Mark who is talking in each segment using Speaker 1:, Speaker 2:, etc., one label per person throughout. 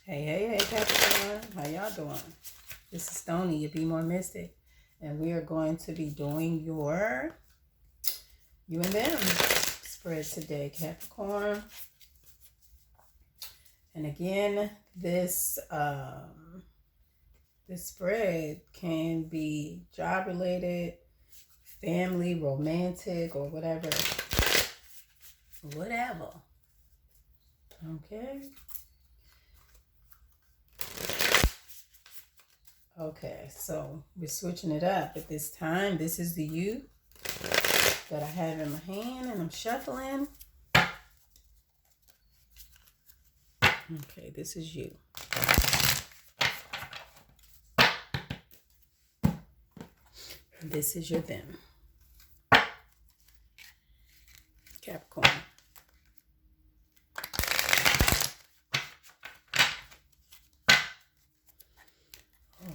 Speaker 1: Hey, Capricon. How y'all doing? This is Stony, your Be More Mystic. And we are going to be doing your you and them spread today, Capricorn. And again, this spread can be job related, family, romantic, or whatever. Okay. Okay, so we're switching it up. At this time, this is the you that I have in my hand and I'm shuffling. Okay, this is you. This is your them. Capricorn.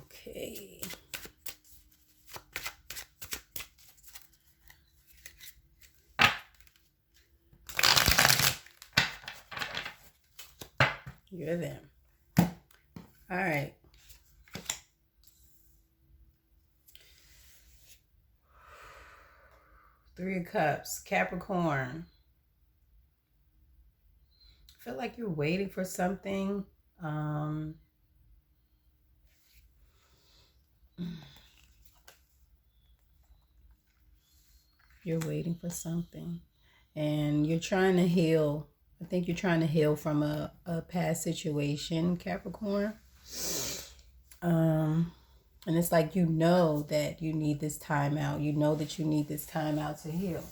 Speaker 1: Okay. You're them. All right. Three of Cups, Capricorn. I feel like you're waiting for something. You're waiting for something. And you're trying to heal. I think you're trying to heal from a past situation, Capricorn. And it's like you know that you need this time out. You know that you need this time out to heal.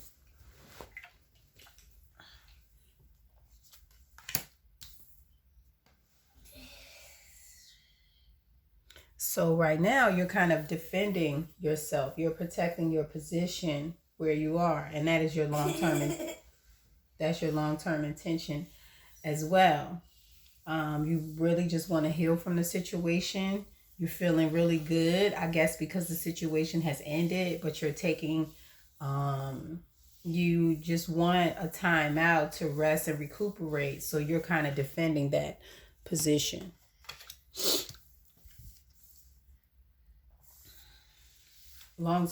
Speaker 1: So right now you're kind of defending yourself. You're protecting your position where you are, and that is your long-term that's your long-term intention as well. You really just want to heal from the situation. You're feeling really good, I guess, because the situation has ended, but you're taking you just want a time out to rest and recuperate. So you're kind of defending that position. I'm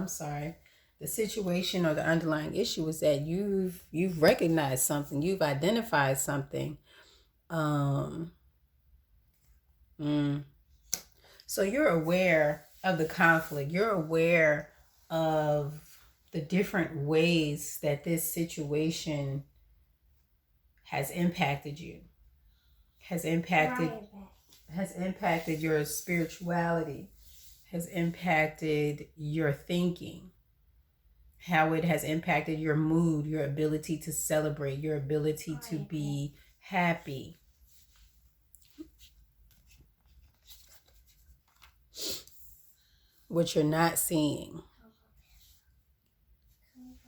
Speaker 1: sorry. The situation or the underlying issue is that you've recognized something, you've identified something. So you're aware of the conflict. You're aware of the different ways that this situation has impacted you, has impacted your spirituality, has impacted your thinking, how it has impacted your mood, your ability to celebrate, your ability to be happy. What you're not seeing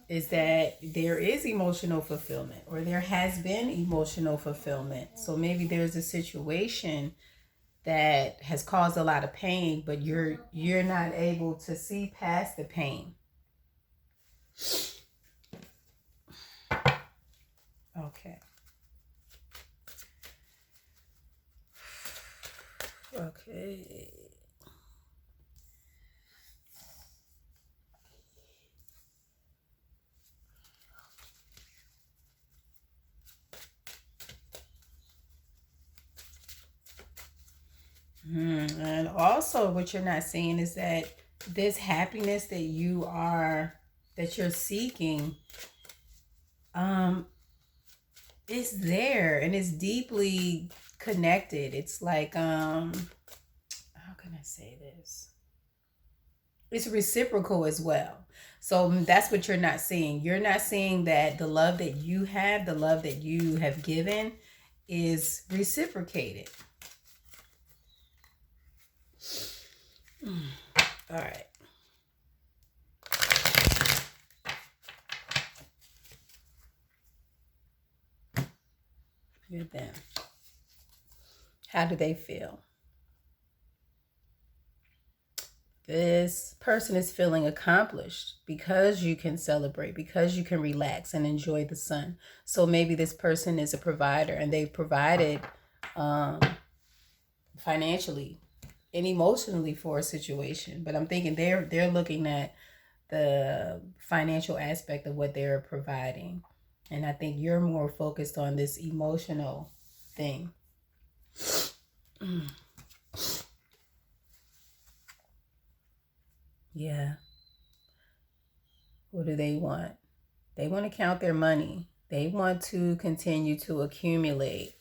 Speaker 1: is that there is emotional fulfillment, or there has been emotional fulfillment. So maybe there's a situation that has caused a lot of pain, but you're not able to see past the pain. Okay. Okay. And also what you're not seeing is that this happiness that you're seeking, it's there and it's deeply connected. It's like, how can I say this? It's reciprocal as well. So that's what you're not seeing. You're not seeing that the love that you have, the love that you have given is reciprocated. All right. You're them. How do they feel? This person is feeling accomplished because you can celebrate, because you can relax and enjoy the sun. So maybe this person is a provider and they've provided financially and emotionally for a situation. But I'm thinking they're looking at the financial aspect of what they're providing. And I think you're more focused on this emotional thing. Yeah. What do they want? They want to count their money. They want to continue to accumulate.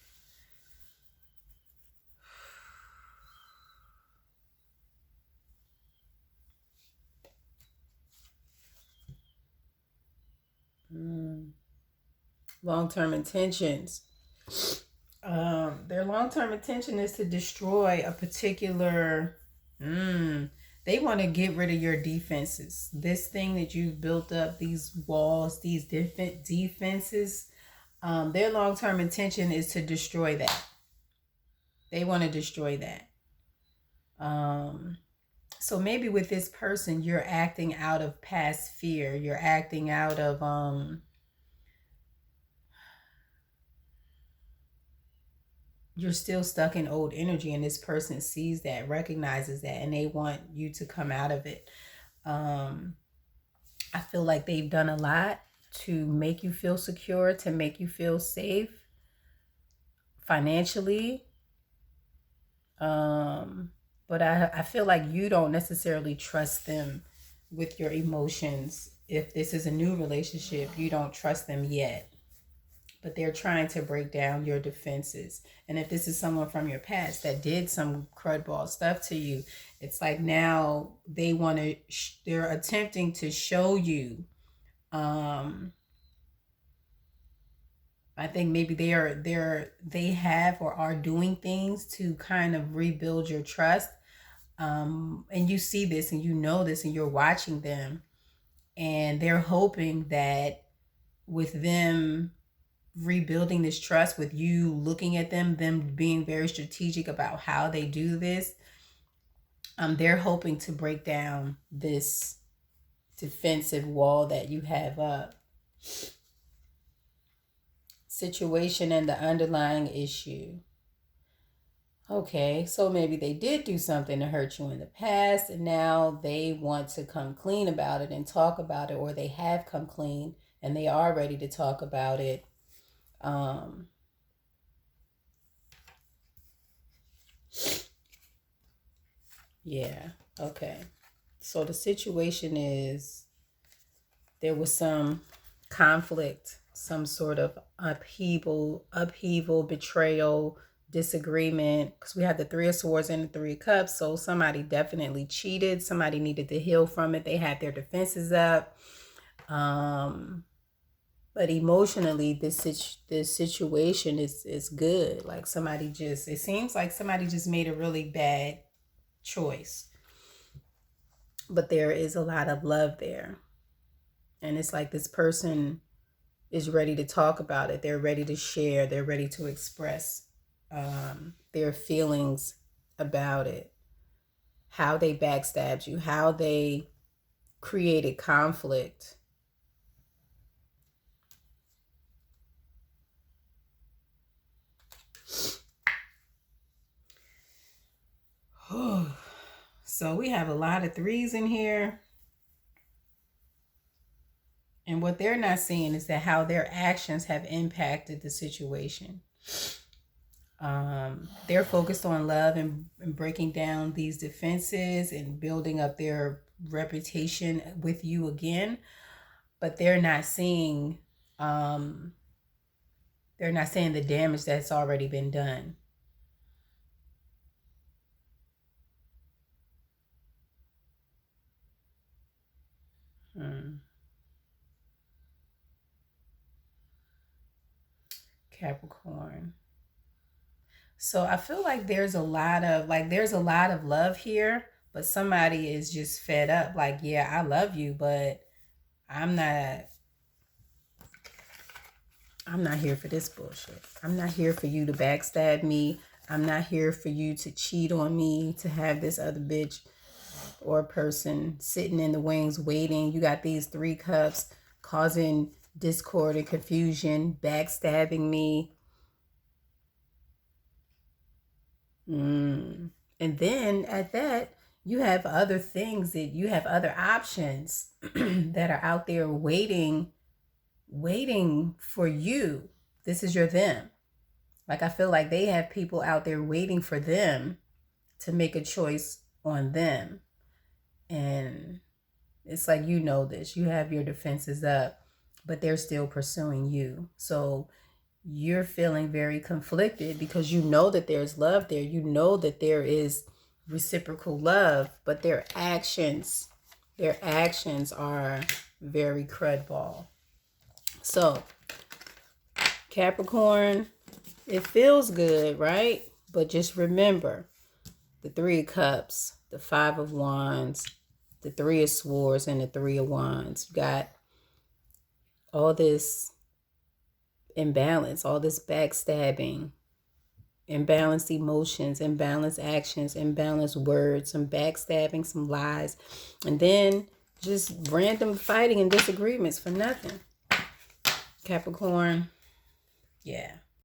Speaker 1: Long-term intentions. Their long-term intention is to destroy a particular. They want to get rid of your defenses. This thing that you've built up, these walls, these different defenses. Their long-term intention is to destroy that. They want to destroy that. So maybe with this person, you're acting out of past fear. You're acting out of you're still stuck in old energy, and this person sees that, recognizes that, and they want you to come out of it. I feel like they've done a lot to make you feel secure, to make you feel safe financially. But I feel like you don't necessarily trust them with your emotions. If this is a new relationship, you don't trust them yet. But they're trying to break down your defenses. And if this is someone from your past that did some crudball stuff to you, it's like now they want to, they're attempting to show you. I think maybe they have or are doing things to kind of rebuild your trust. And you see this and you know this and you're watching them, and they're hoping that with them rebuilding this trust, with you looking at them being very strategic about how they do this, they're hoping to break down this defensive wall that you have up. Situation and the underlying issue. Okay, so maybe they did do something to hurt you in the past, and now they want to come clean about it and talk about it, or they have come clean and they are ready to talk about it. Yeah, okay. So the situation is there was some conflict, some sort of upheaval, betrayal, disagreement, because we have the Three of Swords and the Three of Cups. So somebody definitely cheated. Somebody needed to heal from it. They had their defenses up. But emotionally, this situation is good. Like somebody just, it seems like somebody just made a really bad choice. But there is a lot of love there. And it's like this person is ready to talk about it. They're ready to share. They're ready to express their feelings about it. How they backstabbed you. How they created conflict. So we have a lot of threes in here. And what they're not seeing is that how their actions have impacted the situation. They're focused on love and breaking down these defenses and building up their reputation with you again. But they're not seeing the damage that's already been done. Capricorn. So I feel like there's a lot of love here, but somebody is just fed up. Like, yeah, I love you, but I'm not here for this bullshit. I'm not here for you to backstab me. I'm not here for you to cheat on me, to have this other bitch or person sitting in the wings waiting. You got these three cups causing discord and confusion, backstabbing me. Mm. And then at that, you have other things that you have other options that are out there waiting for you. This is your them. Like I feel like they have people out there waiting for them to make a choice on them. And it's like, you know this. You have your defenses up, but they're still pursuing you. So you're feeling very conflicted because you know that there's love there. You know that there is reciprocal love, but their actions are very crudball. So, Capricorn, it feels good, right? But just remember the Three of Cups, the Five of Wands, the Three of Swords, and the Three of Wands. You got all this imbalance, all this backstabbing, imbalanced emotions, imbalanced actions, imbalanced words, some backstabbing, some lies, and then just random fighting and disagreements for nothing. Capricorn, yeah.